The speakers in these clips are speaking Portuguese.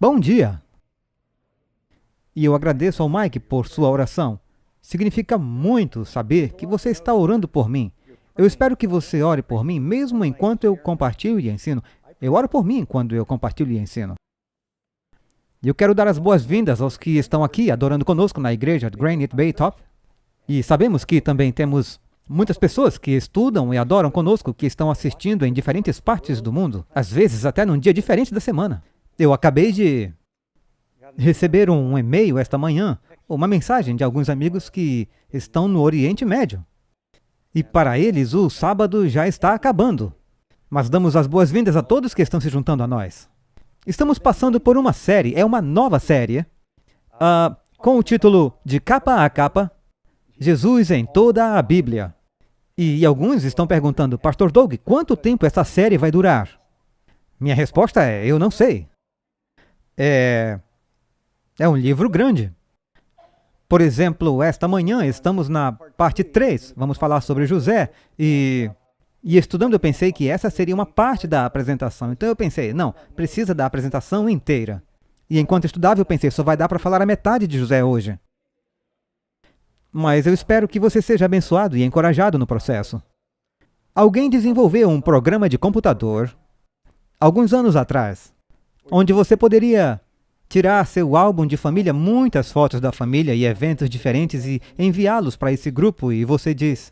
Bom dia! E eu agradeço ao Mike por sua oração. Significa muito saber que você está orando por mim. Eu espero que você ore por mim mesmo enquanto eu compartilho e ensino. Eu oro por mim quando eu compartilho e ensino. E eu quero dar as boas-vindas aos que estão aqui adorando conosco na igreja de Granite Bay Top. E sabemos que também temos muitas pessoas que estudam e adoram conosco, que estão assistindo em diferentes partes do mundo, às vezes até num dia diferente da semana. Eu acabei de receber um e-mail esta manhã, uma mensagem de alguns amigos que estão no Oriente Médio. E para eles o sábado já está acabando. Mas damos as boas-vindas a todos que estão se juntando a nós. Estamos passando por uma série, é uma nova série, com o título De Capa a Capa, Jesus em toda a Bíblia. E alguns estão perguntando, Pastor Doug, quanto tempo essa série vai durar? Minha resposta é, eu não sei. É um livro grande. Por exemplo, esta manhã estamos na parte 3, vamos falar sobre José, e estudando eu pensei que essa seria uma parte da apresentação. Então eu pensei, não, precisa da apresentação inteira. E enquanto estudava eu pensei, só vai dar para falar a metade de José hoje. Mas eu espero que você seja abençoado e encorajado no processo. Alguém desenvolveu um programa de computador, alguns anos atrás, onde você poderia tirar seu álbum de família, muitas fotos da família e eventos diferentes e enviá-los para esse grupo e você diz,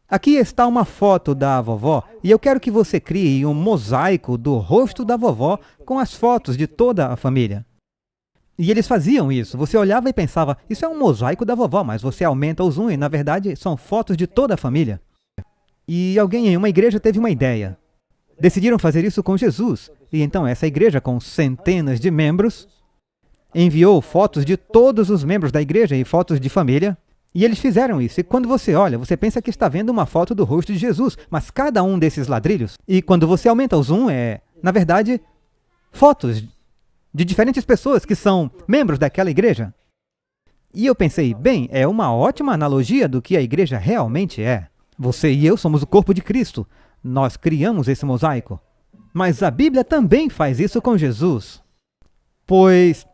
aqui está uma foto da vovó e eu quero que você crie um mosaico do rosto da vovó com as fotos de toda a família. E eles faziam isso. Você olhava e pensava, isso é um mosaico da vovó, mas você aumenta o zoom e, na verdade, são fotos de toda a família. E alguém em uma igreja teve uma ideia. Decidiram fazer isso com Jesus. E então essa igreja, com centenas de membros, enviou fotos de todos os membros da igreja e fotos de família. E eles fizeram isso. E quando você olha, você pensa que está vendo uma foto do rosto de Jesus. Mas cada um desses ladrilhos, e quando você aumenta o zoom, na verdade, fotos de diferentes pessoas que são membros daquela igreja. E eu pensei, bem, é uma ótima analogia do que a igreja realmente é. Você e eu somos o corpo de Cristo. Nós criamos esse mosaico. Mas a Bíblia também faz isso com Jesus. Pois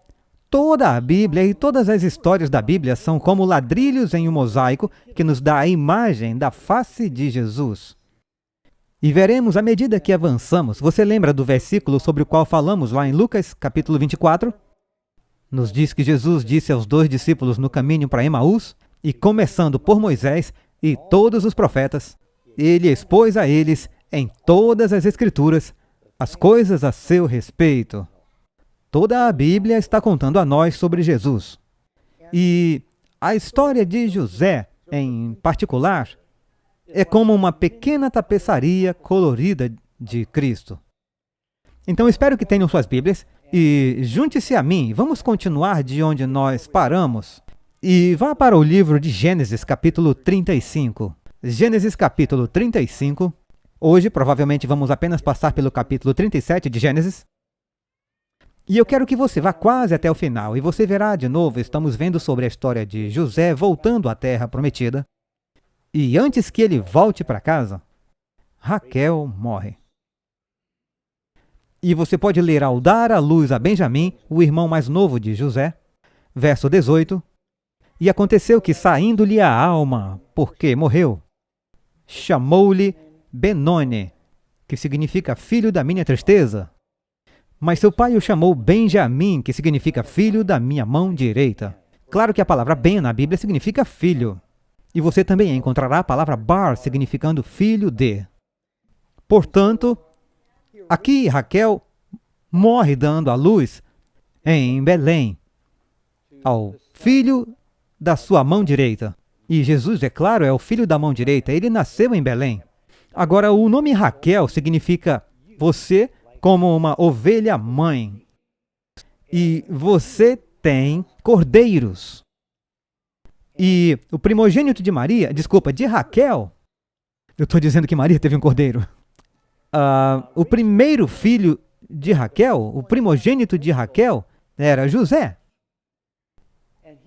toda a Bíblia e todas as histórias da Bíblia são como ladrilhos em um mosaico que nos dá a imagem da face de Jesus. E veremos à medida que avançamos. Você lembra do versículo sobre o qual falamos lá em Lucas, capítulo 24? Nos diz que Jesus disse aos 2 discípulos no caminho para Emaús, e começando por Moisés e todos os profetas, ele expôs a eles, em todas as Escrituras, as coisas a seu respeito. Toda a Bíblia está contando a nós sobre Jesus. E a história de José, em particular, é como uma pequena tapeçaria colorida de Cristo. Então espero que tenham suas Bíblias e junte-se a mim. Vamos continuar de onde nós paramos. E vá para o livro de Gênesis, capítulo 35. Gênesis, capítulo 35. Hoje, provavelmente, vamos apenas passar pelo capítulo 37 de Gênesis. E eu quero que você vá quase até o final. E você verá de novo, estamos vendo sobre a história de José voltando à terra prometida. E antes que ele volte para casa, Raquel morre. E você pode ler ao dar à luz a Benjamim, o irmão mais novo de José, verso 18. E aconteceu que, saindo-lhe a alma, porque morreu, chamou-lhe Benoni, que significa filho da minha tristeza. Mas seu pai o chamou Benjamim, que significa filho da minha mão direita. Claro que a palavra Ben na Bíblia significa filho. E você também encontrará a palavra bar, significando filho de. Portanto, aqui Raquel morre dando à luz em Belém, ao filho da sua mão direita. E Jesus, é claro, é o filho da mão direita. Ele nasceu em Belém. Agora, o nome Raquel significa você como uma ovelha mãe. E você tem cordeiros. E o primogênito de de Raquel, eu estou dizendo que Maria teve um cordeiro. O primeiro filho de Raquel, o primogênito de Raquel, era José.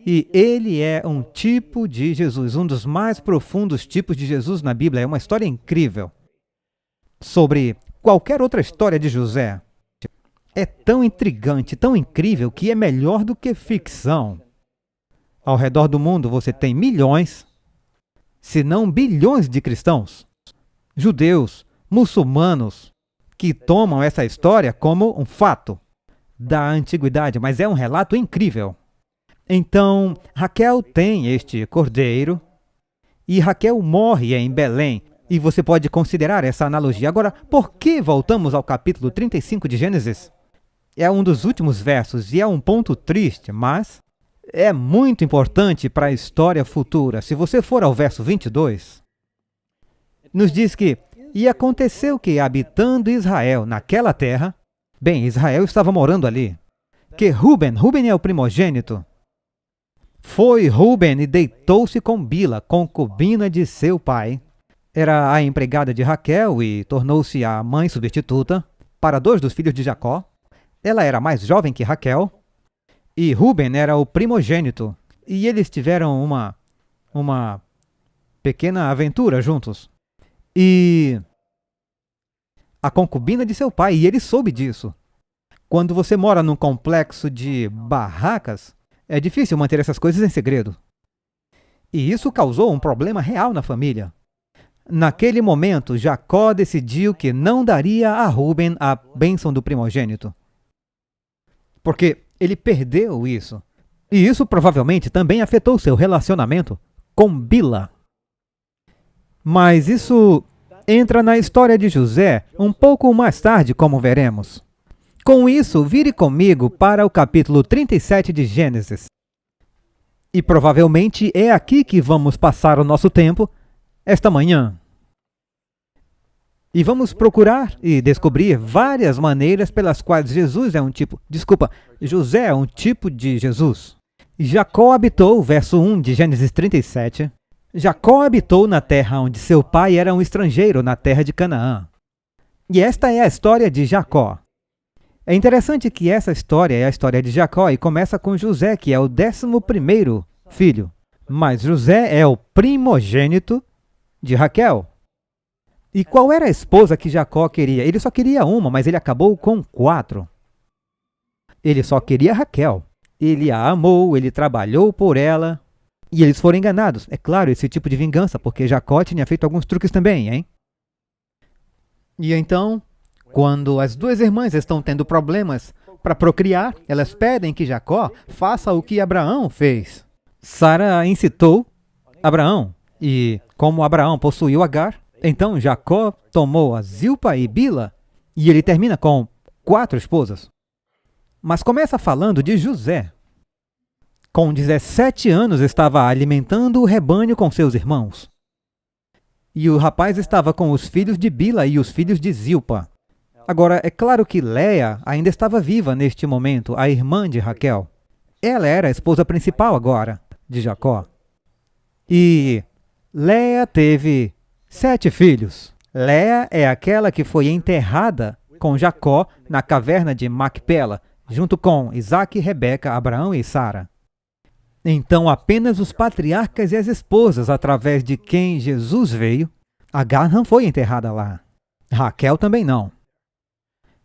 E ele é um tipo de Jesus, um dos mais profundos tipos de Jesus na Bíblia. É uma história incrível. Sobre qualquer outra história de José, é tão intrigante, tão incrível, que é melhor do que ficção. Ao redor do mundo você tem milhões, se não bilhões de cristãos, judeus, muçulmanos, que tomam essa história como um fato da antiguidade, mas é um relato incrível. Então, Raquel tem este cordeiro e Raquel morre em Belém. E você pode considerar essa analogia. Agora, por que voltamos ao capítulo 35 de Gênesis? É um dos últimos versos e é um ponto triste, mas é muito importante para a história futura. Se você for ao verso 22, nos diz que: e aconteceu que, habitando Israel naquela terra, bem, Israel estava morando ali, que Ruben é o primogênito, foi Ruben e deitou-se com Bila, concubina de seu pai. Era a empregada de Raquel e tornou-se a mãe substituta para 2 dos filhos de Jacó. Ela era mais jovem que Raquel e Ruben era o primogênito. E eles tiveram uma pequena aventura juntos. E a concubina de seu pai, e ele soube disso. Quando você mora num complexo de barracas, é difícil manter essas coisas em segredo. E isso causou um problema real na família. Naquele momento, Jacó decidiu que não daria a Ruben a bênção do primogênito, porque ele perdeu isso. E isso provavelmente também afetou seu relacionamento com Bila. Mas isso entra na história de José um pouco mais tarde, como veremos. Com isso, vire comigo para o capítulo 37 de Gênesis. E provavelmente é aqui que vamos passar o nosso tempo esta manhã. E vamos procurar e descobrir várias maneiras pelas quais José é um tipo de Jesus. Jacó habitou, verso 1 de Gênesis 37, Jacó habitou na terra onde seu pai era um estrangeiro, na terra de Canaã. E esta é a história de Jacó. É interessante que essa história é a história de Jacó e começa com José, que é o 11º filho. Mas José é o primogênito de Raquel. E qual era a esposa que Jacó queria? Ele só queria uma, mas ele acabou com 4. Ele só queria Raquel. Ele a amou, ele trabalhou por ela. E eles foram enganados. É claro, esse tipo de vingança, porque Jacó tinha feito alguns truques também, hein? E então, quando as 2 irmãs estão tendo problemas para procriar, elas pedem que Jacó faça o que Abraão fez. Sara incitou Abraão, e como Abraão possuiu Agar, então Jacó tomou a Zilpa e Bila, e ele termina com 4 esposas. Mas começa falando de José. Com 17 anos estava alimentando o rebanho com seus irmãos. E o rapaz estava com os filhos de Bila e os filhos de Zilpa. Agora, é claro que Léia ainda estava viva neste momento, a irmã de Raquel. Ela era a esposa principal agora, de Jacó. E Léia teve 7 filhos. Léia é aquela que foi enterrada com Jacó na caverna de Macpela, junto com Isaac, Rebeca, Abraão e Sara. Então, apenas os patriarcas e as esposas, através de quem Jesus veio, Agar não foi enterrada lá. Raquel também não.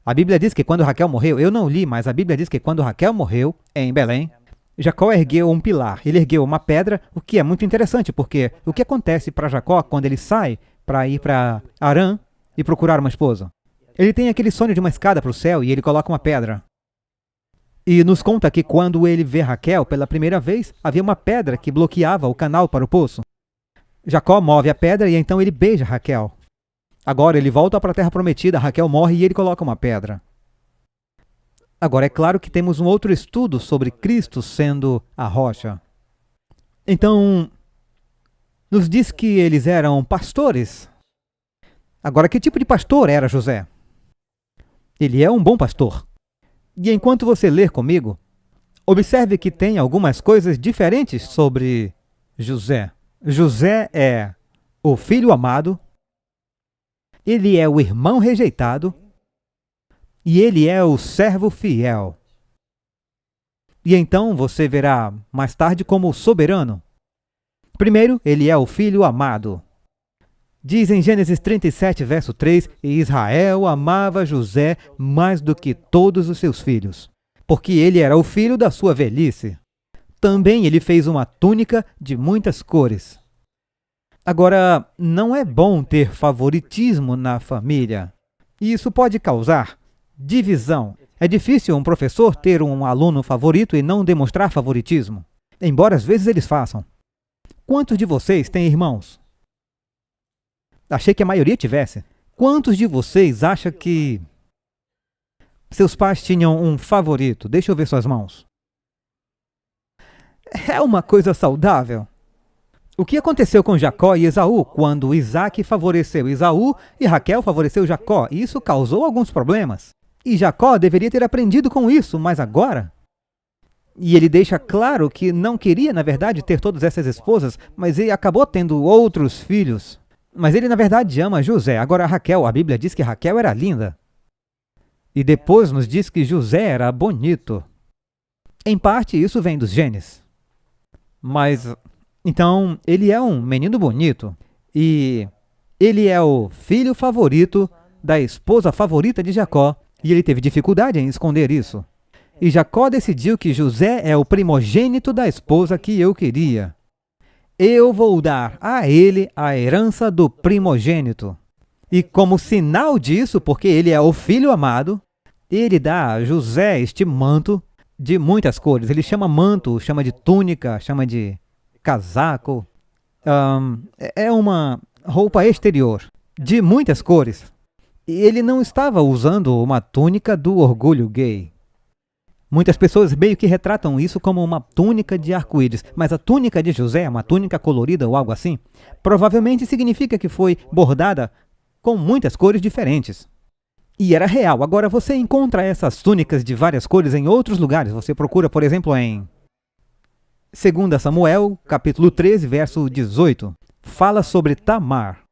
A Bíblia diz que quando Raquel morreu, eu não li, mas a Bíblia diz que quando Raquel morreu, em Belém, Jacó ergueu um pilar, ele ergueu uma pedra, o que é muito interessante, porque o que acontece para Jacó quando ele sai para ir para Harã e procurar uma esposa? Ele tem aquele sonho de uma escada para o céu e ele coloca uma pedra. E nos conta que quando ele vê Raquel pela primeira vez, havia uma pedra que bloqueava o canal para o poço. Jacó move a pedra e então ele beija Raquel. Agora ele volta para a terra prometida, Raquel morre e ele coloca uma pedra. Agora, é claro que temos um outro estudo sobre Cristo sendo a rocha. Então, nos diz que eles eram pastores. Agora, que tipo de pastor era José? Ele é um bom pastor. E enquanto você ler comigo, observe que tem algumas coisas diferentes sobre José. José é o filho amado, ele é o irmão rejeitado e ele é o servo fiel. E então você verá mais tarde como soberano. Primeiro, ele é o filho amado. Diz em Gênesis 37, verso 3, e Israel amava José mais do que todos os seus filhos, porque ele era o filho da sua velhice. Também ele fez uma túnica de muitas cores. Agora, não é bom ter favoritismo na família. E isso pode causar divisão. É difícil um professor ter um aluno favorito e não demonstrar favoritismo, embora às vezes eles façam. Quantos de vocês têm irmãos? Achei que a maioria tivesse. Quantos de vocês acham que seus pais tinham um favorito? Deixa eu ver suas mãos. É uma coisa saudável. O que aconteceu com Jacó e Esaú quando Isaac favoreceu Esaú e Raquel favoreceu Jacó? Isso causou alguns problemas. E Jacó deveria ter aprendido com isso, mas agora? E ele deixa claro que não queria, na verdade, ter todas essas esposas, mas ele acabou tendo outros filhos. Mas ele, na verdade, ama José. Agora, Raquel, a Bíblia diz que Raquel era linda. E depois nos diz que José era bonito. Em parte, isso vem dos genes. Mas, então, ele é um menino bonito. E ele é o filho favorito da esposa favorita de Jacó. E ele teve dificuldade em esconder isso. E Jacó decidiu que José é o primogênito da esposa que eu queria. Eu vou dar a ele a herança do primogênito. E como sinal disso, porque ele é o filho amado, ele dá a José este manto de muitas cores. Ele chama manto, chama de túnica, chama de casaco. É uma roupa exterior de muitas cores. E ele não estava usando uma túnica do orgulho gay. Muitas pessoas meio que retratam isso como uma túnica de arco-íris, mas a túnica de José, uma túnica colorida ou algo assim, provavelmente significa que foi bordada com muitas cores diferentes. E era real. Agora você encontra essas túnicas de várias cores em outros lugares. Você procura, por exemplo, em 2 Samuel, capítulo 13, verso 18. Fala sobre Tamar.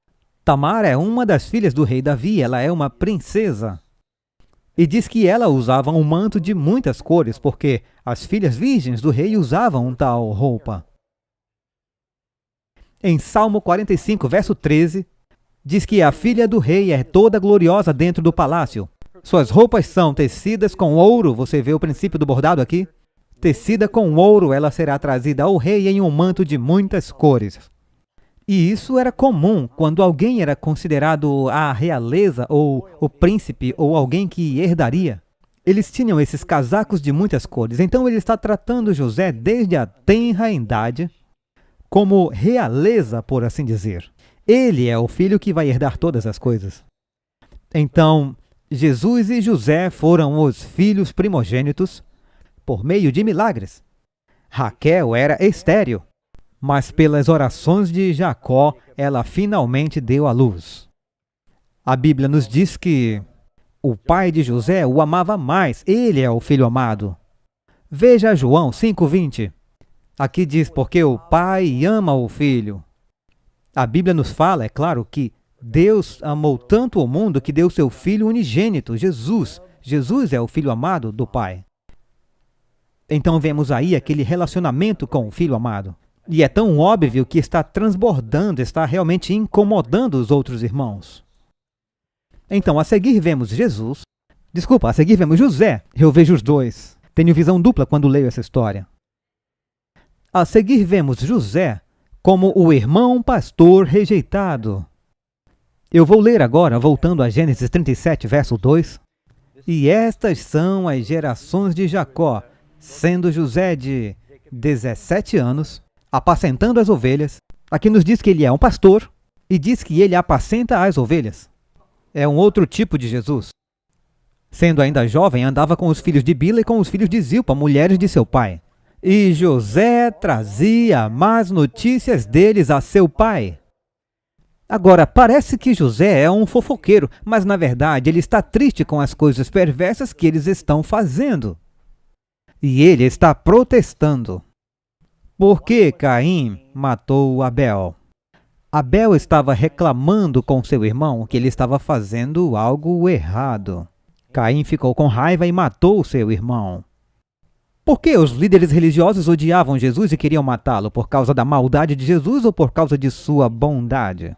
Tamar é uma das filhas do rei Davi, ela é uma princesa. E diz que ela usava um manto de muitas cores, porque as filhas virgens do rei usavam tal roupa. Em Salmo 45, verso 13, diz que a filha do rei é toda gloriosa dentro do palácio. Suas roupas são tecidas com ouro, você vê o princípio do bordado aqui? Tecida com ouro, ela será trazida ao rei em um manto de muitas cores. E isso era comum quando alguém era considerado a realeza ou o príncipe ou alguém que herdaria. Eles tinham esses casacos de muitas cores. Então ele está tratando José desde a tenra idade como realeza, por assim dizer. Ele é o filho que vai herdar todas as coisas. Então, Jesus e José foram os filhos primogênitos por meio de milagres. Raquel era estéril. Mas pelas orações de Jacó, ela finalmente deu à luz. A Bíblia nos diz que o pai de José o amava mais, ele é o filho amado. Veja João 5,20. Aqui diz, porque o pai ama o filho. A Bíblia nos fala, é claro, que Deus amou tanto o mundo que deu seu filho unigênito, Jesus. Jesus é o filho amado do pai. Então vemos aí aquele relacionamento com o filho amado. E é tão óbvio que está transbordando, está realmente incomodando os outros irmãos. Então, a seguir vemos a seguir vemos José. Eu vejo os dois. Tenho visão dupla quando leio essa história. A seguir vemos José como o irmão pastor rejeitado. Eu vou ler agora, voltando a Gênesis 37, verso 2. E estas são as gerações de Jacó, sendo José de 17 anos, apacentando as ovelhas. Aqui nos diz que ele é um pastor e diz que ele apacenta as ovelhas. É um outro tipo de Jesus. Sendo ainda jovem, andava com os filhos de Bila e com os filhos de Zilpa, mulheres de seu pai. E José trazia más notícias deles a seu pai. Agora, parece que José é um fofoqueiro, mas na verdade ele está triste com as coisas perversas que eles estão fazendo. E ele está protestando. Por que Caim matou Abel? Abel estava reclamando com seu irmão que ele estava fazendo algo errado. Caim ficou com raiva e matou seu irmão. Por que os líderes religiosos odiavam Jesus e queriam matá-lo? Por causa da maldade de Jesus ou por causa de sua bondade?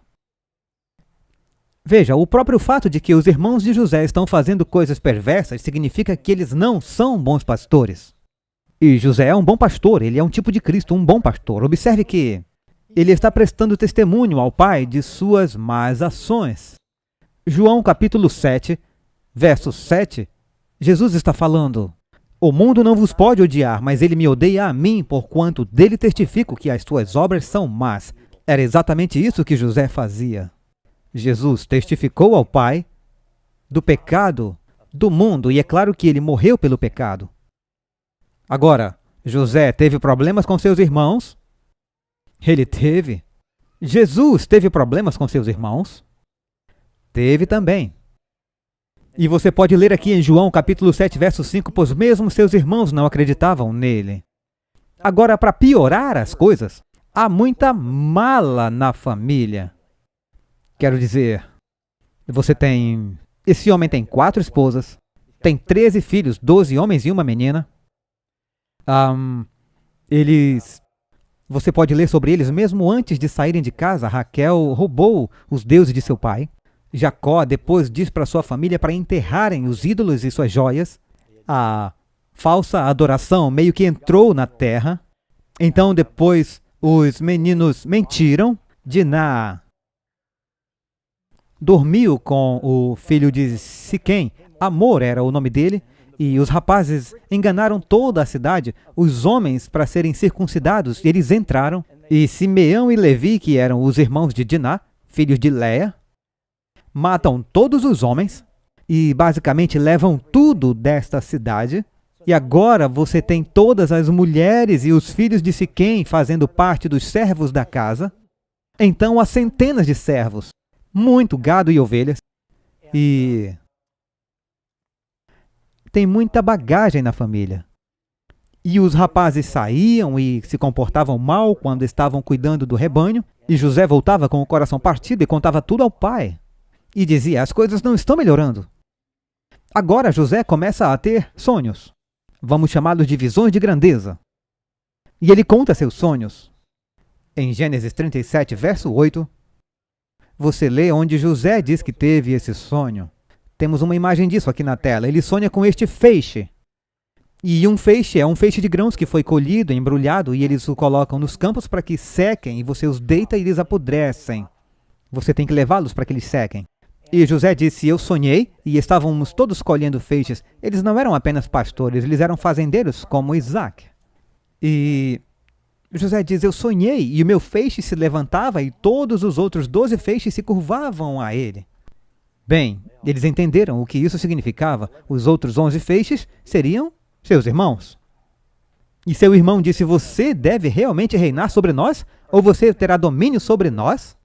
Veja, o próprio fato de que os irmãos de José estão fazendo coisas perversas significa que eles não são bons pastores. E José é um bom pastor, ele é um tipo de Cristo, um bom pastor. Observe que ele está prestando testemunho ao Pai de suas más ações. João capítulo 7, verso 7, Jesus está falando: o mundo não vos pode odiar, mas ele me odeia a mim, porquanto dele testifico que as tuas obras são más. Era exatamente isso que José fazia. Jesus testificou ao Pai do pecado do mundo, e é claro que ele morreu pelo pecado. Agora, José teve problemas com seus irmãos? Ele teve. Jesus teve problemas com seus irmãos? Teve também. E você pode ler aqui em João capítulo 7, verso 5, pois mesmo seus irmãos não acreditavam nele. Agora, para piorar as coisas, há muita mala na família. Quero dizer, esse homem tem 4 esposas, tem 13 filhos, 12 homens e uma menina. Você pode ler sobre eles mesmo antes de saírem de casa. Raquel roubou os deuses de seu pai. Jacó depois diz para sua família para enterrarem os ídolos e suas joias. A falsa adoração meio que entrou na terra. Então depois os meninos mentiram. Diná dormiu com o filho de Siquém. Amor era o nome dele. E os rapazes enganaram toda a cidade, os homens, para serem circuncidados. Eles entraram, e Simeão e Levi, que eram os irmãos de Diná, filhos de Léa, matam todos os homens e basicamente levam tudo desta cidade. E agora você tem todas as mulheres e os filhos de Siquém fazendo parte dos servos da casa. Então há centenas de servos, muito gado e ovelhas, e tem muita bagagem na família. E os rapazes saíam e se comportavam mal quando estavam cuidando do rebanho, e José voltava com o coração partido e contava tudo ao pai. E dizia: as coisas não estão melhorando. Agora José começa a ter sonhos. Vamos chamá-los de visões de grandeza. E ele conta seus sonhos. Em Gênesis 37, verso 8, você lê onde José diz que teve esse sonho. Temos uma imagem disso aqui na tela. Ele sonha com este feixe. E um feixe é um feixe de grãos que foi colhido, embrulhado, e eles o colocam nos campos para que sequem, e você os deita e eles apodrecem. Você tem que levá-los para que eles sequem. E José disse: eu sonhei, e estávamos todos colhendo feixes. Eles não eram apenas pastores, eles eram fazendeiros, como Isaac. E José diz: eu sonhei, e o meu feixe se levantava, e todos os outros 12 feixes se curvavam a ele. Bem, eles entenderam o que isso significava. Os outros 11 feixes seriam seus irmãos. E seu irmão disse: você deve realmente reinar sobre nós? Ou você terá domínio sobre nós?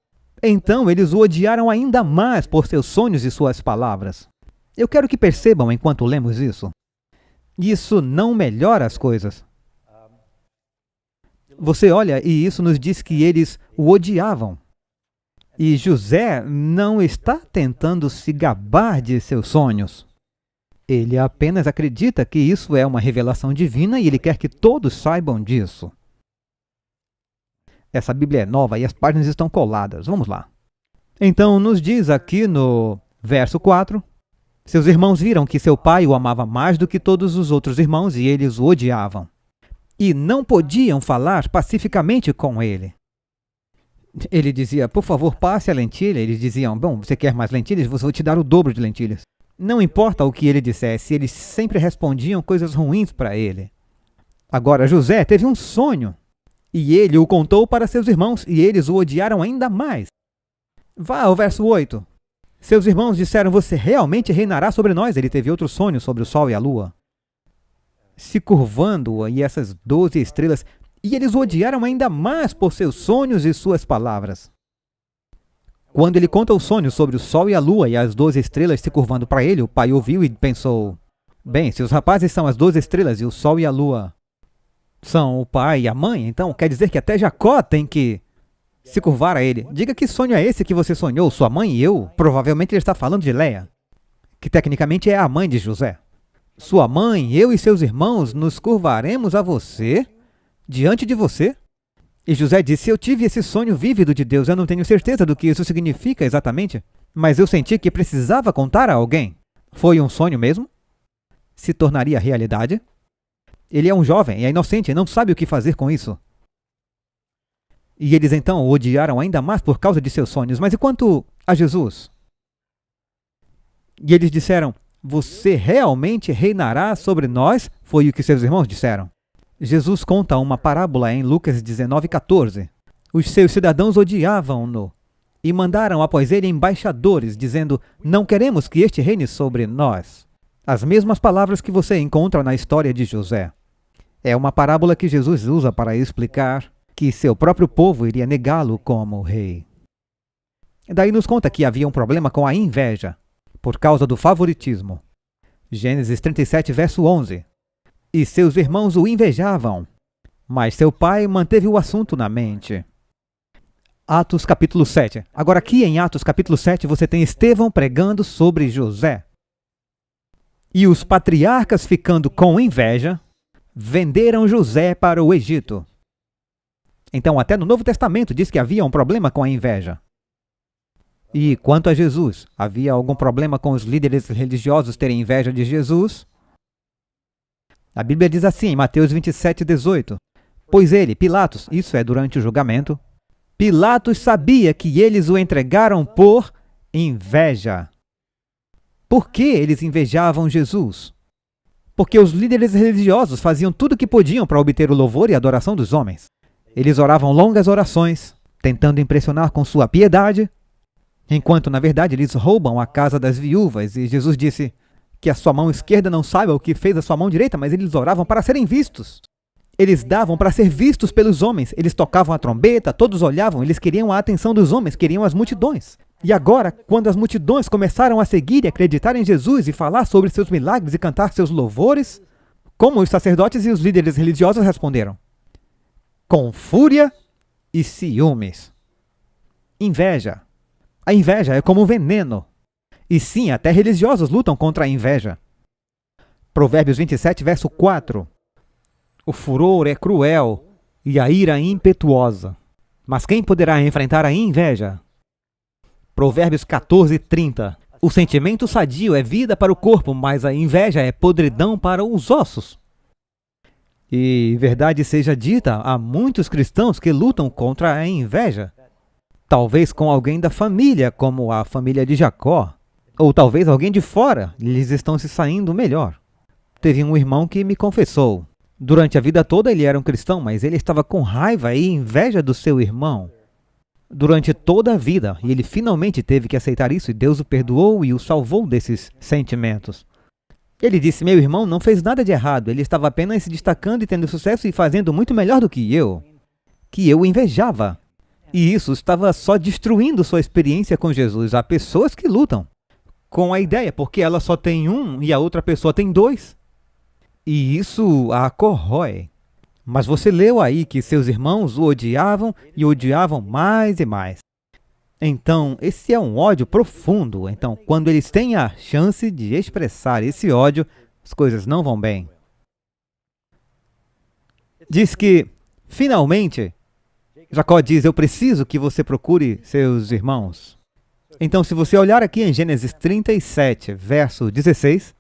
Então eles o odiaram ainda mais por seus sonhos e suas palavras. Eu quero que percebam enquanto lemos isso. Isso não melhora as coisas. Você olha e isso nos diz que eles o odiavam. E José não está tentando se gabar de seus sonhos. Ele apenas acredita que isso é uma revelação divina e ele quer que todos saibam disso. Essa Bíblia é nova e as páginas estão coladas. Vamos lá. Então, nos diz aqui no verso 4, seus irmãos viram que seu pai o amava mais do que todos os outros irmãos e eles o odiavam. E não podiam falar pacificamente com ele. Ele dizia: por favor, passe a lentilha. Eles diziam: bom, você quer mais lentilhas? Vou te dar o dobro de lentilhas. Não importa o que ele dissesse, eles sempre respondiam coisas ruins para ele. Agora, José teve um sonho, e ele o contou para seus irmãos, e eles o odiaram ainda mais. Vá ao verso 8. Seus irmãos disseram: você realmente reinará sobre nós? Ele teve outro sonho sobre o sol e a lua, se curvando, e essas 12 estrelas, e eles o odiaram ainda mais por seus sonhos e suas palavras. Quando ele conta o sonho sobre o sol e a lua e as 12 estrelas se curvando para ele, o pai ouviu e pensou: bem, se os rapazes são as 12 estrelas e o sol e a lua são o pai e a mãe, então quer dizer que até Jacó tem que se curvar a ele. Diga que sonho é esse que você sonhou, sua mãe e eu? Provavelmente ele está falando de Léa, que tecnicamente é a mãe de José. Sua mãe, eu e seus irmãos nos curvaremos a você, diante de você? E José disse: eu tive esse sonho vívido de Deus, eu não tenho certeza do que isso significa exatamente. mas eu senti que precisava contar a alguém. Foi um sonho mesmo? Se tornaria realidade? Ele é um jovem, é inocente e não sabe o que fazer com isso. E eles então o odiaram ainda mais por causa de seus sonhos. Mas e quanto a Jesus? E eles disseram: você realmente reinará sobre nós? Foi o que seus irmãos disseram. Jesus conta uma parábola em Lucas 19:14. Os seus cidadãos odiavam-no e mandaram após ele embaixadores, dizendo: não queremos que este reine sobre nós. As mesmas palavras que você encontra na história de José. É uma parábola que Jesus usa para explicar que seu próprio povo iria negá-lo como rei. Daí nos conta que havia um problema com a inveja, por causa do favoritismo. Gênesis 37, verso 11. E seus irmãos o invejavam, mas seu pai manteve o assunto na mente. Atos capítulo 7. Agora aqui em Atos capítulo 7 você tem Estevão pregando sobre José. E os patriarcas, ficando com inveja, venderam José para o Egito. Então até no Novo Testamento diz que havia um problema com a inveja. E quanto a Jesus, havia algum problema com os líderes religiosos terem inveja de Jesus? A Bíblia diz assim em Mateus 27:18. Pois ele, Pilatos, isso é durante o julgamento, Pilatos sabia que eles o entregaram por inveja. Por que eles invejavam Jesus? Porque os líderes religiosos faziam tudo o que podiam para obter o louvor e a adoração dos homens. Eles oravam longas orações, tentando impressionar com sua piedade, enquanto, na verdade, eles roubam a casa das viúvas. E Jesus disse que a sua mão esquerda não saiba o que fez a sua mão direita, mas eles oravam para serem vistos. Eles davam para ser vistos pelos homens. Eles tocavam a trombeta, todos olhavam, eles queriam a atenção dos homens, queriam as multidões. E agora, quando as multidões começaram a seguir e acreditar em Jesus e falar sobre seus milagres e cantar seus louvores, como os sacerdotes e os líderes religiosos responderam? Com fúria e ciúmes. Inveja. A inveja é como um veneno. E sim, até religiosos lutam contra a inveja. Provérbios 27, verso 4. O furor é cruel e a ira impetuosa. Mas quem poderá enfrentar a inveja? Provérbios 14, 30. O sentimento sadio é vida para o corpo, mas a inveja é podridão para os ossos. E verdade seja dita, há muitos cristãos que lutam contra a inveja. Talvez com alguém da família, como a família de Jacó. Ou talvez alguém de fora, eles estão se saindo melhor. Teve um irmão que me confessou. Durante a vida toda ele era um cristão, mas ele estava com raiva e inveja do seu irmão. Durante toda a vida, e ele finalmente teve que aceitar isso, e Deus o perdoou e o salvou desses sentimentos. Ele disse: meu irmão não fez nada de errado, ele estava apenas se destacando e tendo sucesso e fazendo muito melhor do que eu o invejava. E isso estava só destruindo sua experiência com Jesus. Há pessoas que lutam com a ideia, porque ela só tem um e a outra pessoa tem dois. E isso a corrói. Mas você leu aí que seus irmãos o odiavam e o odiavam mais e mais. Então, esse é um ódio profundo. Então, quando eles têm a chance de expressar esse ódio, as coisas não vão bem. Diz que, finalmente, Jacó diz: eu preciso que você procure seus irmãos. Então, se você olhar aqui em Gênesis 37, verso 16,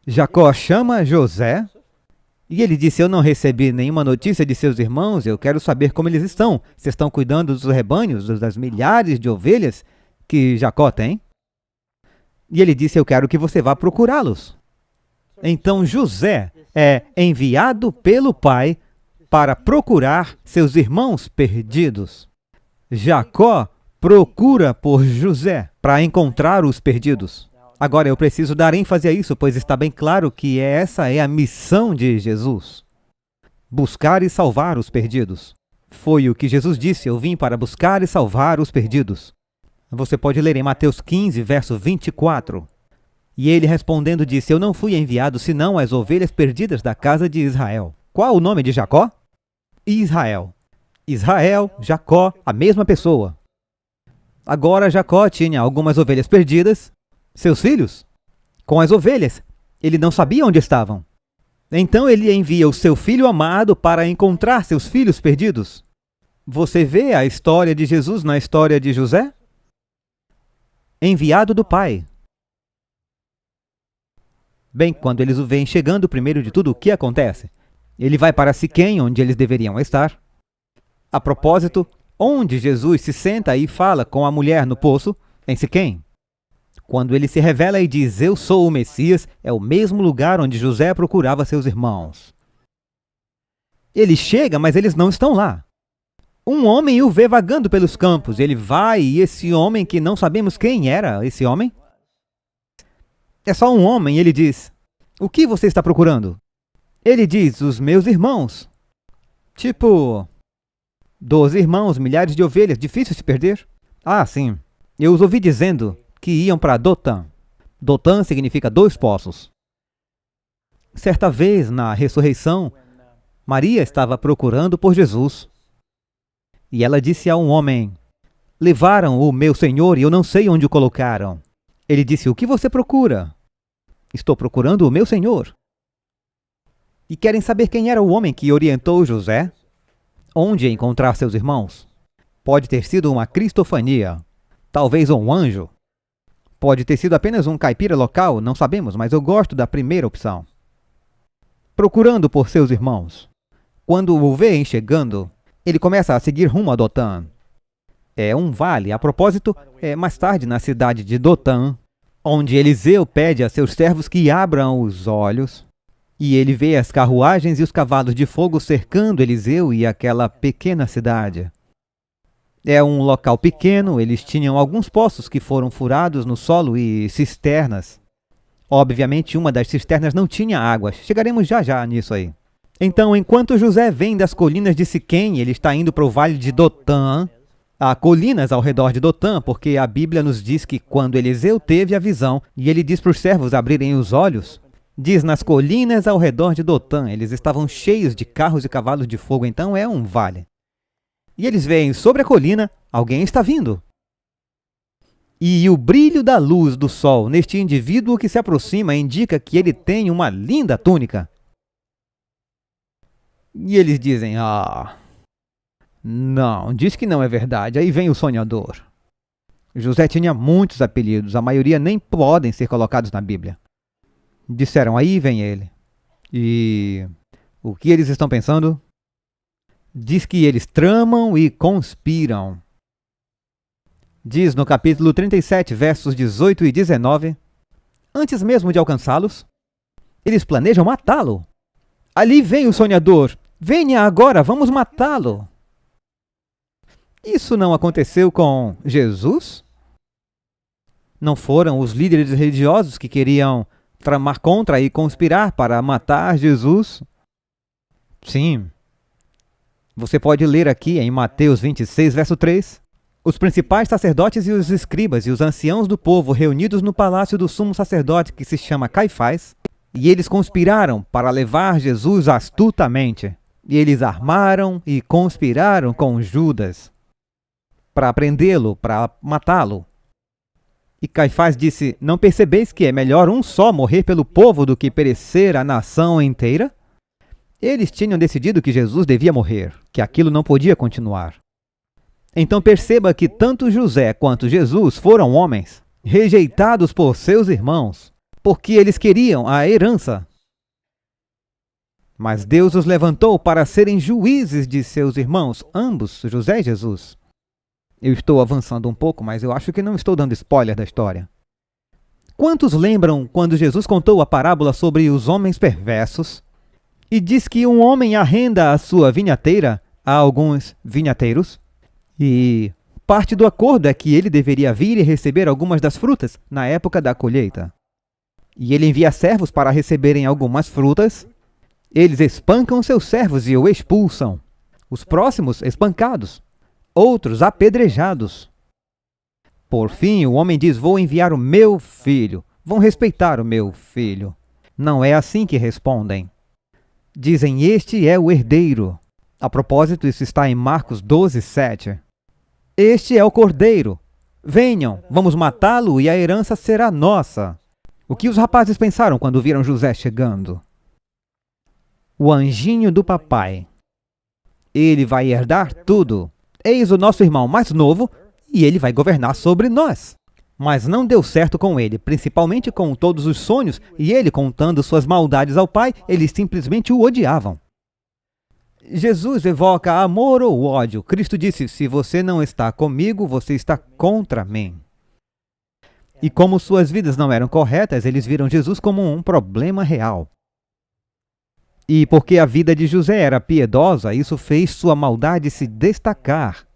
Jacó chama José e ele disse: eu não recebi nenhuma notícia de seus irmãos, eu quero saber como eles estão. Se estão cuidando dos rebanhos, das milhares de ovelhas que Jacó tem? E ele disse: eu quero que você vá procurá-los. Então José é enviado pelo pai para procurar seus irmãos perdidos. Jacó procura por José para encontrar os perdidos. Agora, eu preciso dar ênfase a isso, pois está bem claro que essa é a missão de Jesus. Buscar e salvar os perdidos. Foi o que Jesus disse: eu vim para buscar e salvar os perdidos. Você pode ler em Mateus 15, verso 24. E ele respondendo disse: eu não fui enviado senão às ovelhas perdidas da casa de Israel. Qual o nome de Jacó? Israel. Israel, Jacó, a mesma pessoa. Agora Jacó tinha algumas ovelhas perdidas, seus filhos, com as ovelhas. Ele não sabia onde estavam. Então ele envia o seu filho amado para encontrar seus filhos perdidos. Você vê a história de Jesus na história de José? enviado do Pai. Bem, quando eles o veem chegando, primeiro de tudo, o que acontece? Ele vai para Siquém, onde eles deveriam estar. A propósito, onde Jesus se senta e fala com a mulher no poço, em Siquém. Quando ele se revela e diz, eu sou o Messias, é o mesmo lugar onde José procurava seus irmãos. Ele chega, mas eles não estão lá. Um homem o vê vagando pelos campos. Ele vai e esse homem, que não sabemos quem era esse homem, é só um homem, ele diz, o que você está procurando? Ele diz, os meus irmãos. Tipo, 12 irmãos, milhares de ovelhas, difícil se perder? Ah, sim. Eu os ouvi dizendo que iam para Dotã. Dotã significa 2 poços. Certa vez, na ressurreição, Maria estava procurando por Jesus. E ela disse a um homem, levaram o meu Senhor e eu não sei onde o colocaram. Ele disse, o que você procura? Estou procurando o meu Senhor. E querem saber quem era o homem que orientou José? Onde encontrar seus irmãos? Pode ter sido uma cristofania, talvez um anjo. Pode ter sido apenas um caipira local, não sabemos, mas eu gosto da primeira opção. Procurando por seus irmãos. Quando o veem chegando, ele começa a seguir rumo a Dotã. É um vale. A propósito, é mais tarde na cidade de Dotã, onde Eliseu pede a seus servos que abram os olhos, e ele vê as carruagens e os cavalos de fogo cercando Eliseu e aquela pequena cidade. É um local pequeno, eles tinham alguns poços que foram furados no solo e cisternas. Obviamente, uma das cisternas não tinha águas. Chegaremos já já nisso aí. Então, enquanto José vem das colinas de Siquém, ele está indo para o vale de Dotã. Há colinas ao redor de Dotã, porque a Bíblia nos diz que quando Eliseu teve a visão, e ele diz para os servos abrirem os olhos, diz nas colinas ao redor de Dotã, eles estavam cheios de carros e cavalos de fogo, então é um vale. E eles veem sobre a colina, alguém está vindo. E o brilho da luz do sol neste indivíduo que se aproxima indica que ele tem uma linda túnica. E eles dizem, não, diz que não é verdade. Aí vem o sonhador. José tinha muitos apelidos, a maioria nem podem ser colocados na Bíblia. Disseram, aí vem ele. E o que eles estão pensando? Diz que eles tramam e conspiram. Diz no capítulo 37, versos 18 e 19, antes mesmo de alcançá-los, eles planejam matá-lo. Ali vem o sonhador. Venha agora, vamos matá-lo. Isso não aconteceu com Jesus? Não foram os líderes religiosos que queriam tramar contra e conspirar para matar Jesus? Sim. Você pode ler aqui em Mateus 26, verso 3. Os principais sacerdotes e os escribas e os anciãos do povo reunidos no palácio do sumo sacerdote, que se chama Caifás, e eles conspiraram para levar Jesus astutamente. E eles armaram e conspiraram com Judas para prendê-lo, para matá-lo. E Caifás disse, não percebeis que é melhor um só morrer pelo povo do que perecer a nação inteira? Eles tinham decidido que Jesus devia morrer, que aquilo não podia continuar. Então perceba que tanto José quanto Jesus foram homens, rejeitados por seus irmãos, porque eles queriam a herança. Mas Deus os levantou para serem juízes de seus irmãos, ambos, José e Jesus. Eu estou avançando um pouco, mas eu acho que não estou dando spoiler da história. Quantos lembram quando Jesus contou a parábola sobre os homens perversos e diz que um homem arrenda a sua vinhateira a alguns vinhateiros? E parte do acordo é que ele deveria vir e receber algumas das frutas na época da colheita. E ele envia servos para receberem algumas frutas. Eles espancam seus servos e o expulsam. Os próximos, espancados. Outros, apedrejados. Por fim, o homem diz, vou enviar o meu filho. Vão respeitar o meu filho. Não é assim que respondem. Dizem, este é o herdeiro. A propósito, isso está em Marcos 12, 7. Este é o cordeiro. Venham, vamos matá-lo e a herança será nossa. O que os rapazes pensaram quando viram José chegando? O anjinho do papai. Ele vai herdar tudo. Eis o nosso irmão mais novo e ele vai governar sobre nós. Mas não deu certo com ele, principalmente com todos os sonhos, e ele contando suas maldades ao pai, eles simplesmente o odiavam. Jesus evoca amor ou ódio. Cristo disse, se você não está comigo, você está contra mim. E como suas vidas não eram corretas, eles viram Jesus como um problema real. E porque a vida de José era piedosa, isso fez sua maldade se destacar.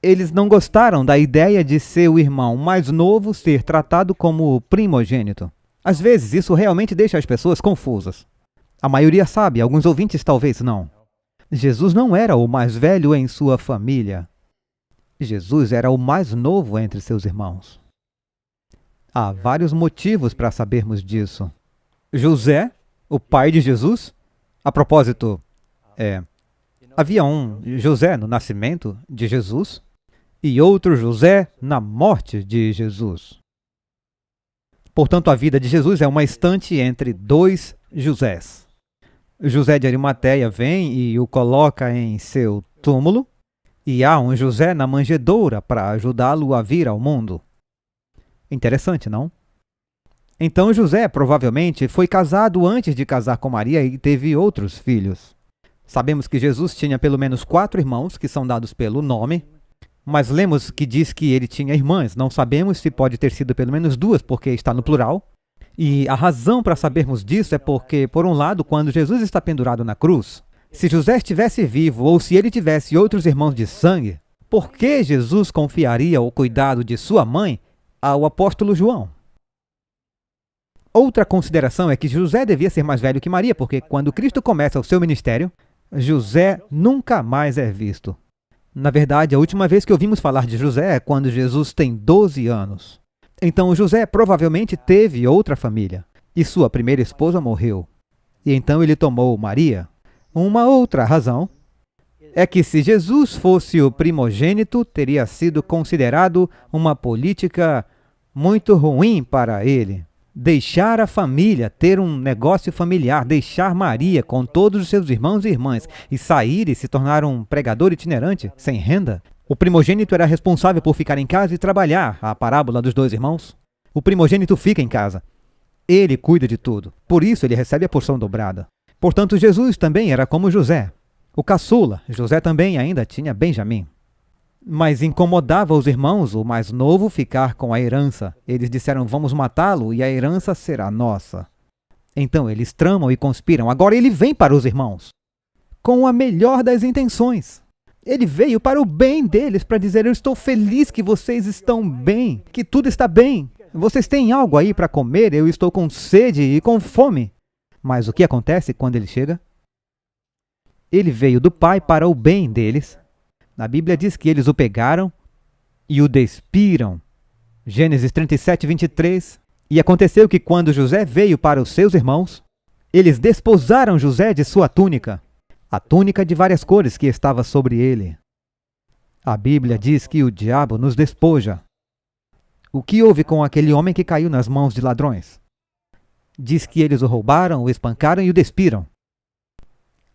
Eles não gostaram da ideia de seu irmão mais novo ser tratado como o primogênito. Às vezes, isso realmente deixa as pessoas confusas. A maioria sabe, alguns ouvintes talvez não. Jesus não era o mais velho em sua família. Jesus era o mais novo entre seus irmãos. Há vários motivos para sabermos disso. José, o pai de Jesus, a propósito, havia um José no nascimento de Jesus e outro José na morte de Jesus. Portanto, a vida de Jesus é uma estante entre dois Josés. José de Arimateia vem e o coloca em seu túmulo, e há um José na manjedoura para ajudá-lo a vir ao mundo. Interessante, não? Então José provavelmente foi casado antes de casar com Maria e teve outros filhos. Sabemos que Jesus tinha pelo menos 4 irmãos, que são dados pelo nome, mas lemos que diz que ele tinha irmãs. Não sabemos se pode ter sido pelo menos 2, porque está no plural. E a razão para sabermos disso é porque, por um lado, quando Jesus está pendurado na cruz, se José estivesse vivo ou se ele tivesse outros irmãos de sangue, por que Jesus confiaria o cuidado de sua mãe ao apóstolo João? Outra consideração é que José devia ser mais velho que Maria, porque quando Cristo começa o seu ministério, José nunca mais é visto. Na verdade, a última vez que ouvimos falar de José é quando Jesus tem 12 anos. Então José provavelmente teve outra família, e sua primeira esposa morreu. E então ele tomou Maria. Uma outra razão é que se Jesus fosse o primogênito, teria sido considerado uma política muito ruim para ele. Deixar a família, ter um negócio familiar, deixar Maria com todos os seus irmãos e irmãs e sair e se tornar um pregador itinerante, sem renda. O primogênito era responsável por ficar em casa e trabalhar, a parábola dos 2 irmãos. O primogênito fica em casa. Ele cuida de tudo, por isso ele recebe a porção dobrada. Portanto, Jesus também era como José. O caçula, José também ainda tinha Benjamim. Mas incomodava os irmãos, o mais novo, ficar com a herança. Eles disseram, vamos matá-lo e a herança será nossa. Então eles tramam e conspiram. Agora ele vem para os irmãos, com a melhor das intenções. Ele veio para o bem deles, para dizer, eu estou feliz que vocês estão bem, que tudo está bem. Vocês têm algo aí para comer, eu estou com sede e com fome. Mas o que acontece quando ele chega? Ele veio do Pai para o bem deles. Na Bíblia diz que eles o pegaram e o despiram. Gênesis 37, 23. E aconteceu que quando José veio para os seus irmãos, eles desposaram José de sua túnica, a túnica de várias cores que estava sobre ele. A Bíblia diz que o diabo nos despoja. O que houve com aquele homem que caiu nas mãos de ladrões? Diz que eles o roubaram, o espancaram e o despiram.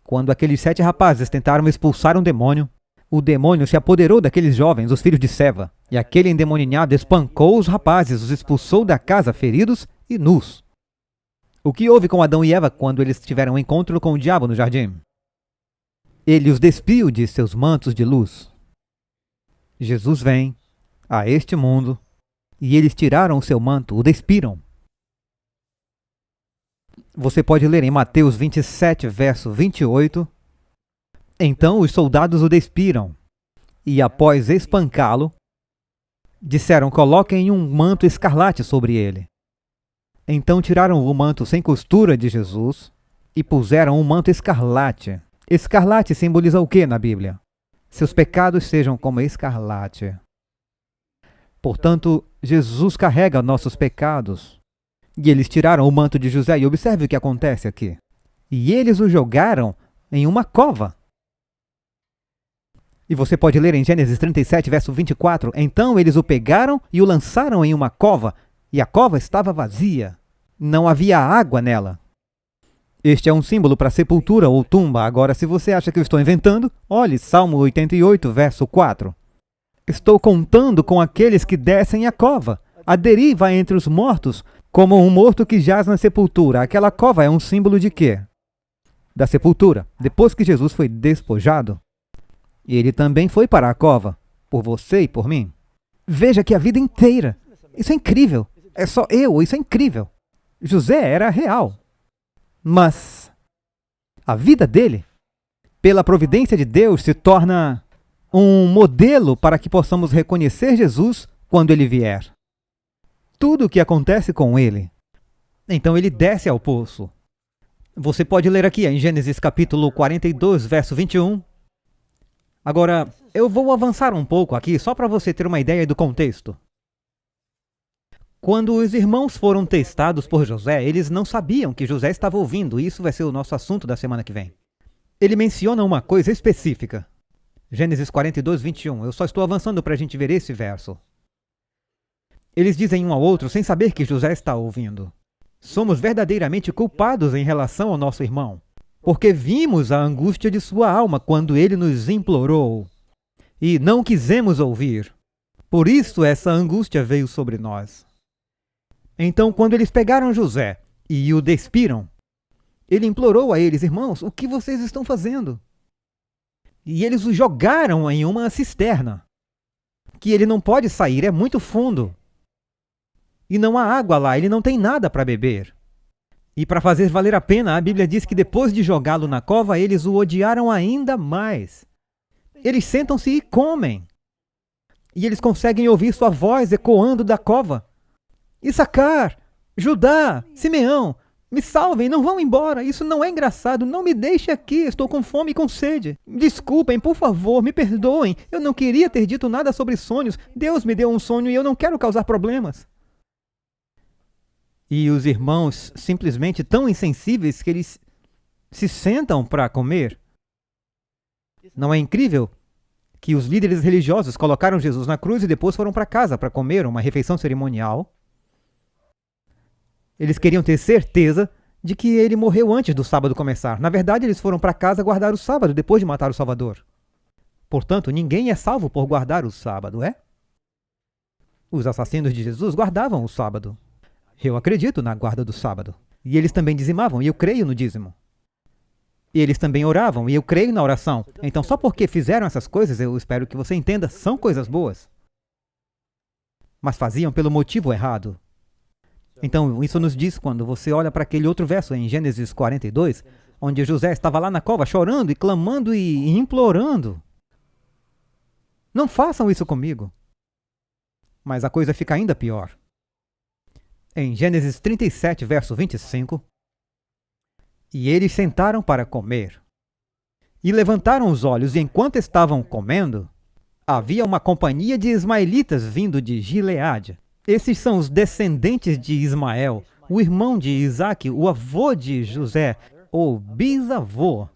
Quando aqueles 7 rapazes tentaram expulsar um demônio, o demônio se apoderou daqueles jovens, os filhos de Seva, e aquele endemoninhado espancou os rapazes, os expulsou da casa feridos e nus. O que houve com Adão e Eva quando eles tiveram um encontro com o diabo no jardim? Ele os despiu de seus mantos de luz. Jesus vem a este mundo e eles tiraram o seu manto, o despiram. Você pode ler em Mateus 27, verso 28. Então os soldados o despiram e, após espancá-lo, disseram, coloquem um manto escarlate sobre ele. Então tiraram o manto sem costura de Jesus e puseram um manto escarlate. Escarlate simboliza o que na Bíblia? Seus pecados sejam como escarlate. Portanto, Jesus carrega nossos pecados. E eles tiraram o manto de José, e observe o que acontece aqui. E eles o jogaram em uma cova. E você pode ler em Gênesis 37, verso 24. Então eles o pegaram e o lançaram em uma cova, e a cova estava vazia. Não havia água nela. Este é um símbolo para sepultura ou tumba. Agora, se você acha que eu estou inventando, olhe Salmo 88, verso 4. Estou contando com aqueles que descem à cova. A deriva entre os mortos, como um morto que jaz na sepultura. Aquela cova é um símbolo de quê? Da sepultura. Depois que Jesus foi despojado, ele também foi para a cova, por você e por mim. Veja que a vida inteira, isso é incrível. É só isso é incrível. José era real. Mas a vida dele, pela providência de Deus, se torna um modelo para que possamos reconhecer Jesus quando ele vier. Tudo o que acontece com ele. Então ele desce ao poço. Você pode ler aqui em Gênesis capítulo 42, verso 21. Agora, eu vou avançar um pouco aqui só para você ter uma ideia do contexto. Quando os irmãos foram testados por José, eles não sabiam que José estava ouvindo. Isso vai ser o nosso assunto da semana que vem. Ele menciona uma coisa específica. Gênesis 42, 21. Eu só estou avançando para a gente ver esse verso. Eles dizem um ao outro sem saber que José está ouvindo: somos verdadeiramente culpados em relação ao nosso irmão, porque vimos a angústia de sua alma quando ele nos implorou e não quisemos ouvir. Por isso essa angústia veio sobre nós. Então, quando eles pegaram José e o despiram, ele implorou a eles: irmãos, o que vocês estão fazendo? E eles o jogaram em uma cisterna, que ele não pode sair, é muito fundo. E não há água lá, ele não tem nada para beber. E para fazer valer a pena, a Bíblia diz que depois de jogá-lo na cova, eles o odiaram ainda mais. Eles sentam-se e comem. E eles conseguem ouvir sua voz ecoando da cova: Issacar, Judá, Simeão, me salvem, não vão embora, isso não é engraçado, não me deixe aqui, estou com fome e com sede. Desculpem, por favor, me perdoem, eu não queria ter dito nada sobre sonhos, Deus me deu um sonho e eu não quero causar problemas. E os irmãos, simplesmente tão insensíveis que eles se sentam para comer. Não é incrível que os líderes religiosos colocaram Jesus na cruz e depois foram para casa para comer uma refeição cerimonial? Eles queriam ter certeza de que ele morreu antes do sábado começar. Na verdade, eles foram para casa guardar o sábado depois de matar o Salvador. Portanto, ninguém é salvo por guardar o sábado, é? Os assassinos de Jesus guardavam o sábado. Eu acredito na guarda do sábado. E eles também dizimavam, e eu creio no dízimo. E eles também oravam, e eu creio na oração. Então, só porque fizeram essas coisas, eu espero que você entenda, são coisas boas. Mas faziam pelo motivo errado. Então, isso nos diz quando você olha para aquele outro verso em Gênesis 42, onde José estava lá na cova chorando e clamando e implorando. Não façam isso comigo. Mas a coisa fica ainda pior. Em Gênesis 37, verso 25, e eles sentaram para comer. E levantaram os olhos, e enquanto estavam comendo, havia uma companhia de ismaelitas vindo de Gileade. Esses são os descendentes de Ismael, o irmão de Isaque, o avô de José, ou bisavô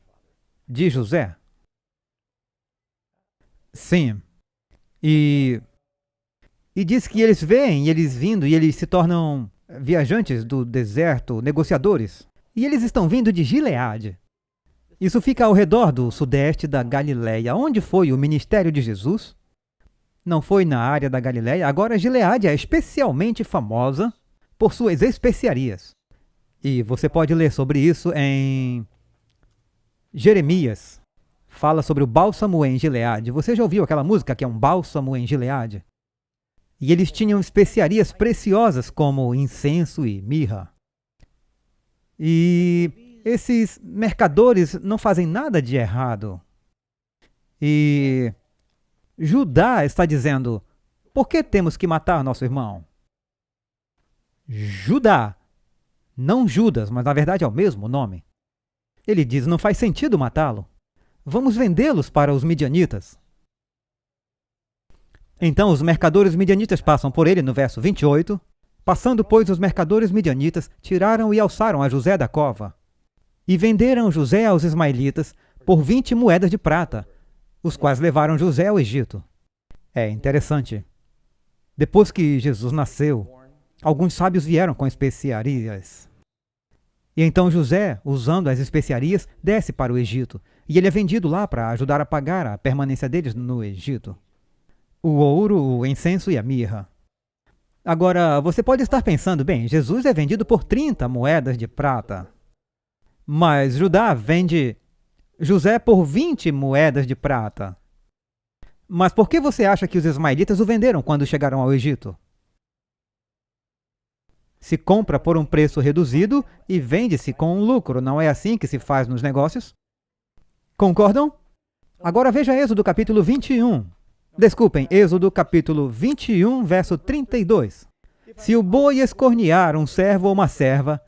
de José. Sim. E diz que eles veem eles vindo e eles se tornam viajantes do deserto, negociadores. E eles estão vindo de Gileade. Isso fica ao redor do sudeste da Galileia. Onde foi o ministério de Jesus? Não foi na área da Galileia. Agora, Gileade é especialmente famosa por suas especiarias. E você pode ler sobre isso em Jeremias. Fala sobre o bálsamo em Gileade. Você já ouviu aquela música que é um bálsamo em Gileade? E eles tinham especiarias preciosas como incenso e mirra. E esses mercadores não fazem nada de errado. E Judá está dizendo: por que temos que matar nosso irmão? Judá, não Judas, mas na verdade é o mesmo nome. Ele diz: não faz sentido matá-lo. Vamos vendê-los para os midianitas. Então os mercadores midianitas passam por ele no verso 28. Passando, pois, os mercadores midianitas, tiraram e alçaram a José da cova. E venderam José aos ismaelitas por 20 moedas de prata, os quais levaram José ao Egito. É interessante. Depois que Jesus nasceu, alguns sábios vieram com especiarias. E então José, usando as especiarias, desce para o Egito. E ele é vendido lá para ajudar a pagar a permanência deles no Egito. o ouro, o incenso e a mirra. Agora, você pode estar pensando, bem, Jesus é vendido por 30 moedas de prata, mas Judá vende José por 20 moedas de prata. Mas por que você acha que os ismaelitas o venderam quando chegaram ao Egito? Se compra por um preço reduzido e vende-se com um lucro. Não é assim que se faz nos negócios? Concordam? Agora veja Êxodo capítulo 21. Desculpem, Êxodo capítulo 21, verso 32. Se o boi escornear um servo ou uma serva,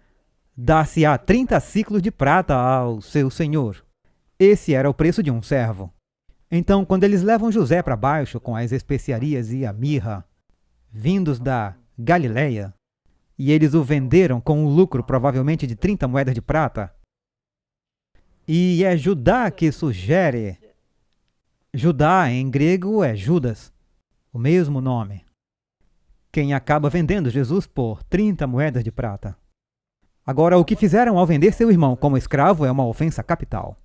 dá-se-á 30 siclos de prata ao seu senhor. Esse era o preço de um servo. Então, quando eles levam José para baixo com as especiarias e a mirra, vindos da Galileia, e eles o venderam com um lucro provavelmente de 30 moedas de prata, e é Judá que sugere. Judá, em grego, é Judas, o mesmo nome. Quem acaba vendendo Jesus por 30 moedas de prata. Agora, o que fizeram ao vender seu irmão como escravo é uma ofensa capital.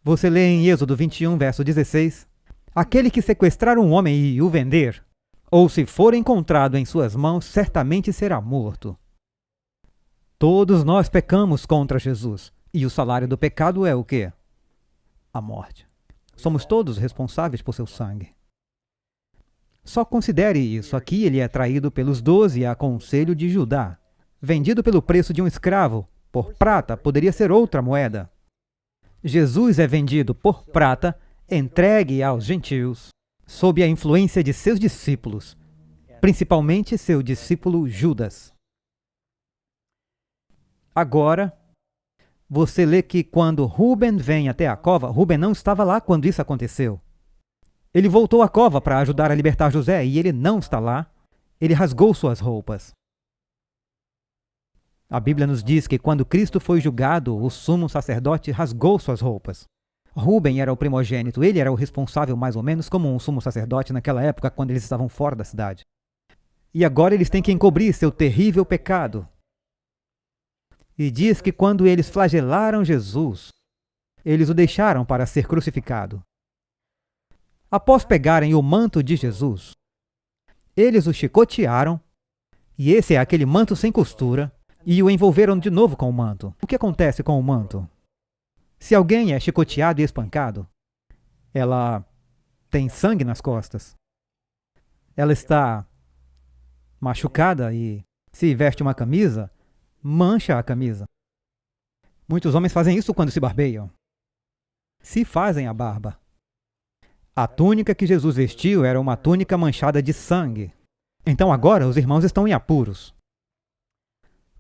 Você lê em Êxodo 21, verso 16, aquele que sequestrar um homem e o vender, ou se for encontrado em suas mãos, certamente será morto. Todos nós pecamos contra Jesus, e o salário do pecado é o quê? A morte. Somos todos responsáveis por seu sangue. Só considere isso. Aqui ele é traído pelos 12 a conselho de Judá. Vendido pelo preço de um escravo, por prata, poderia ser outra moeda. Jesus é vendido por prata, entregue aos gentios, sob a influência de seus discípulos, principalmente seu discípulo Judas. Agora, você lê que quando Rúben vem até a cova, Rúben não estava lá quando isso aconteceu. Ele voltou à cova para ajudar a libertar José e ele não está lá. Ele rasgou suas roupas. A Bíblia nos diz que quando Cristo foi julgado, o sumo sacerdote rasgou suas roupas. Rúben era o primogênito, ele era o responsável mais ou menos como um sumo sacerdote naquela época quando eles estavam fora da cidade. E agora eles têm que encobrir seu terrível pecado. E diz que quando eles flagelaram Jesus, eles o deixaram para ser crucificado. Após pegarem o manto de Jesus, eles o chicotearam, e esse é aquele manto sem costura, e o envolveram de novo com o manto. O que acontece com o manto? Se alguém é chicoteado e espancado, ela tem sangue nas costas. Ela está machucada e, se veste uma camisa, mancha a camisa. Muitos homens fazem isso quando se barbeiam. Se fazem a barba. A túnica que Jesus vestiu era uma túnica manchada de sangue. Então agora os irmãos estão em apuros.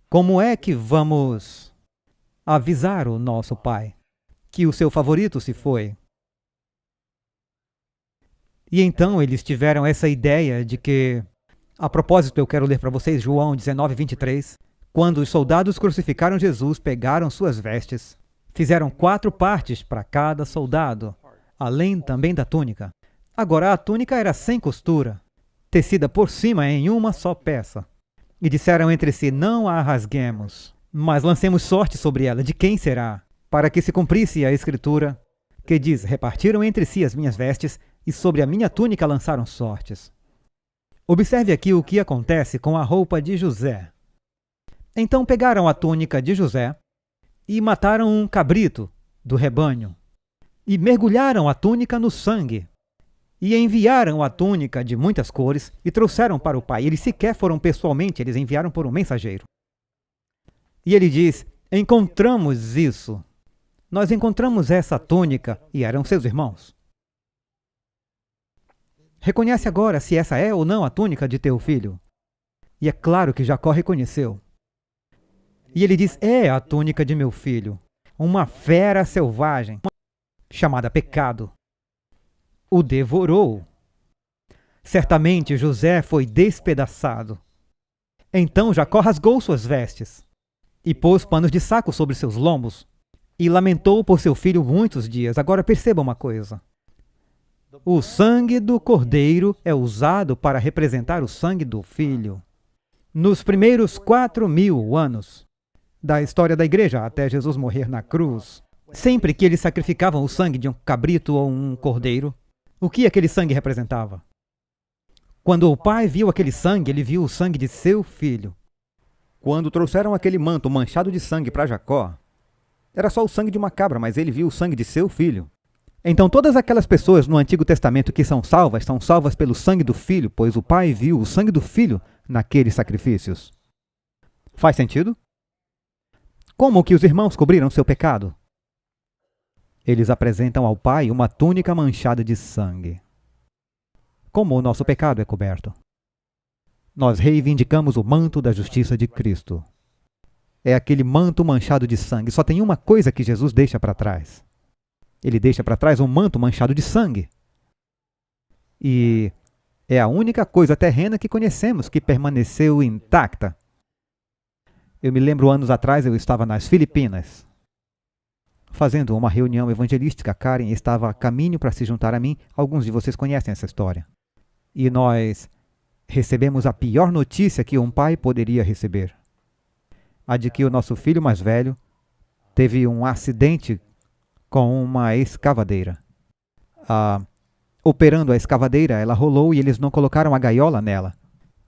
Como é que vamos avisar o nosso pai que o seu favorito se foi? E então eles tiveram essa ideia de que, a propósito, eu quero ler para vocês João 19, 23. Quando os soldados crucificaram Jesus, pegaram suas vestes, fizeram 4 partes para cada soldado, além também da túnica. Agora a túnica era sem costura, tecida por cima em uma só peça. E disseram entre si, não a rasguemos, mas lancemos sorte sobre ela, de quem será? Para que se cumprisse a escritura, que diz, repartiram entre si as minhas vestes, e sobre a minha túnica lançaram sortes. Observe aqui o que acontece com a roupa de José. Então pegaram a túnica de José, e mataram um cabrito do rebanho, e mergulharam a túnica no sangue, e enviaram a túnica de muitas cores e trouxeram para o pai. Eles sequer foram pessoalmente, eles enviaram por um mensageiro. E ele diz, encontramos isso. Nós encontramos essa túnica e eram seus irmãos. Reconhece agora se essa é ou não a túnica de teu filho. E é claro que Jacó reconheceu. E ele diz, é a túnica de meu filho. Uma fera selvagem, chamada pecado, o devorou. Certamente José foi despedaçado. Então Jacó rasgou suas vestes e pôs panos de saco sobre seus lombos e lamentou por seu filho muitos dias. Agora perceba uma coisa. O sangue do cordeiro é usado para representar o sangue do filho. Nos primeiros 4.000 anos da história da igreja, até Jesus morrer na cruz, sempre que eles sacrificavam o sangue de um cabrito ou um cordeiro, o que aquele sangue representava? Quando o pai viu aquele sangue, ele viu o sangue de seu filho. Quando trouxeram aquele manto manchado de sangue para Jacó, era só o sangue de uma cabra, mas ele viu o sangue de seu filho. Então todas aquelas pessoas no Antigo Testamento que são salvas pelo sangue do filho, pois o pai viu o sangue do filho naqueles sacrifícios. Faz sentido? Como que os irmãos cobriram seu pecado? Eles apresentam ao pai uma túnica manchada de sangue. Como o nosso pecado é coberto? Nós reivindicamos o manto da justiça de Cristo. É aquele manto manchado de sangue. Só tem uma coisa que Jesus deixa para trás. Ele deixa para trás um manto manchado de sangue. E é a única coisa terrena que conhecemos que permaneceu intacta. Eu me lembro, anos atrás, eu estava nas Filipinas, fazendo uma reunião evangelística. Karen estava a caminho para se juntar a mim. Alguns de vocês conhecem essa história. E nós recebemos a pior notícia que um pai poderia receber. A de que o nosso filho mais velho teve um acidente com uma escavadeira. Operando a escavadeira, ela rolou e eles não colocaram a gaiola nela.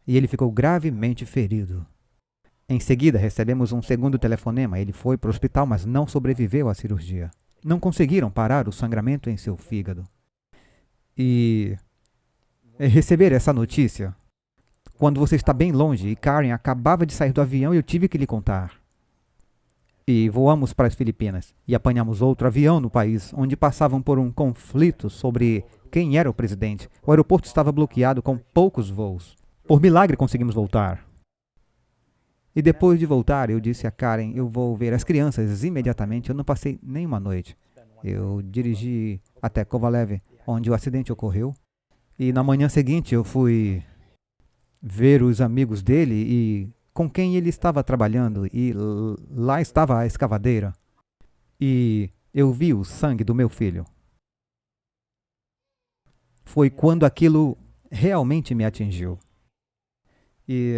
E ele ficou gravemente ferido. Em seguida, recebemos um segundo telefonema. Ele foi para o hospital, mas não sobreviveu à cirurgia. Não conseguiram parar o sangramento em seu fígado. E receber essa notícia, quando você está bem longe, e Karen acabava de sair do avião e eu tive que lhe contar. E voamos para as Filipinas e apanhamos outro avião no país, onde passavam por um conflito sobre quem era o presidente. O aeroporto estava bloqueado com poucos voos. Por milagre conseguimos voltar. E depois de voltar, eu disse a Karen, eu vou ver as crianças imediatamente. Eu não passei nenhuma noite. Eu dirigi até Kovalev, onde o acidente ocorreu. E na manhã seguinte eu fui ver os amigos dele e com quem ele estava trabalhando. E lá estava a escavadeira. E eu vi o sangue do meu filho. Foi quando aquilo realmente me atingiu. E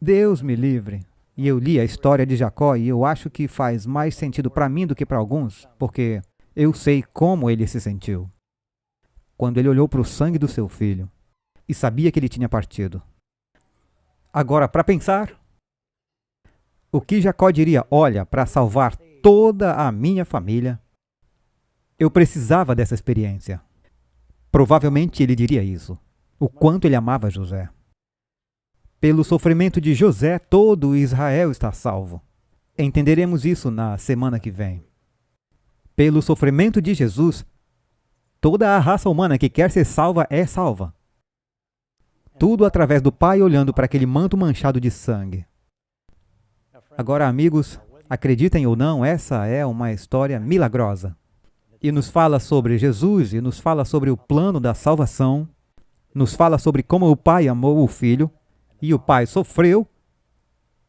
Deus me livre. E eu li a história de Jacó e eu acho que faz mais sentido para mim do que para alguns, porque eu sei como ele se sentiu quando ele olhou para o sangue do seu filho e sabia que ele tinha partido. Agora, para pensar, o que Jacó diria? Olha, para salvar toda a minha família, eu precisava dessa experiência. Provavelmente ele diria isso. O quanto ele amava José. Pelo sofrimento de José, todo Israel está salvo. Entenderemos isso na semana que vem. Pelo sofrimento de Jesus, toda a raça humana que quer ser salva é salva. Tudo através do Pai olhando para aquele manto manchado de sangue. Agora, amigos, acreditem ou não, essa é uma história milagrosa. E nos fala sobre Jesus, e nos fala sobre o plano da salvação, nos fala sobre como o Pai amou o Filho, e o Pai sofreu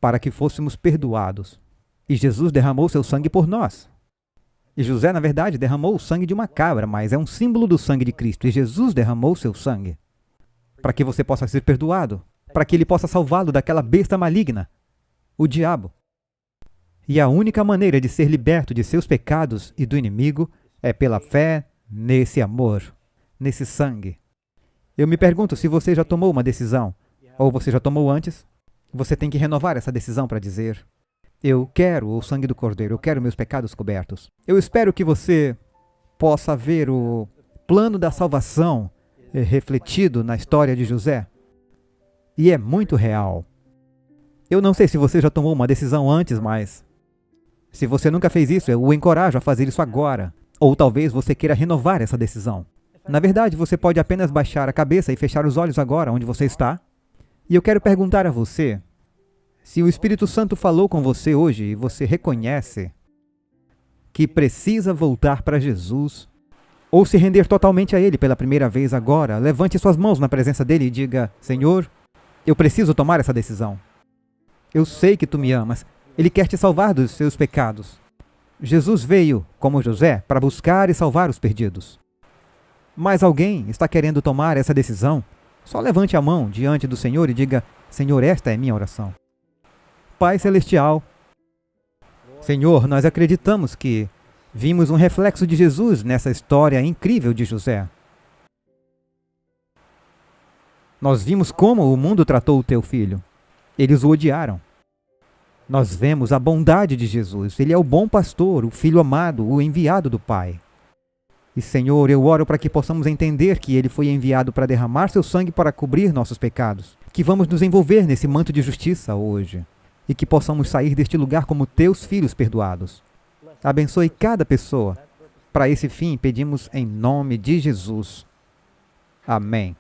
para que fôssemos perdoados. E Jesus derramou seu sangue por nós. E José, na verdade, derramou o sangue de uma cabra, mas é um símbolo do sangue de Cristo. E Jesus derramou seu sangue para que você possa ser perdoado, para que ele possa salvá-lo daquela besta maligna, o diabo. E a única maneira de ser liberto de seus pecados e do inimigo é pela fé nesse amor, nesse sangue. Eu me pergunto se você já tomou uma decisão, ou você já tomou antes. Você tem que renovar essa decisão para dizer: eu quero o sangue do Cordeiro, eu quero meus pecados cobertos. Eu espero que você possa ver o plano da salvação refletido na história de José. E é muito real. Eu não sei se você já tomou uma decisão antes, mas se você nunca fez isso, eu o encorajo a fazer isso agora. Ou talvez você queira renovar essa decisão. Na verdade, você pode apenas baixar a cabeça e fechar os olhos agora, onde você está. E eu quero perguntar a você, se o Espírito Santo falou com você hoje e você reconhece que precisa voltar para Jesus, ou se render totalmente a Ele pela primeira vez agora, levante suas mãos na presença dEle e diga: Senhor, eu preciso tomar essa decisão. Eu sei que Tu me amas. Ele quer te salvar dos seus pecados. Jesus veio, como José, para buscar e salvar os perdidos. Mas alguém está querendo tomar essa decisão? Só levante a mão diante do Senhor e diga: Senhor, esta é minha oração. Pai Celestial, Senhor, nós acreditamos que vimos um reflexo de Jesus nessa história incrível de José. Nós vimos como o mundo tratou o teu filho. Eles o odiaram. Nós vemos a bondade de Jesus. Ele é o bom pastor, o filho amado, o enviado do Pai. E, Senhor, eu oro para que possamos entender que Ele foi enviado para derramar seu sangue para cobrir nossos pecados. Que vamos nos envolver nesse manto de justiça hoje. E que possamos sair deste lugar como teus filhos perdoados. Abençoe cada pessoa. Para esse fim, pedimos em nome de Jesus. Amém.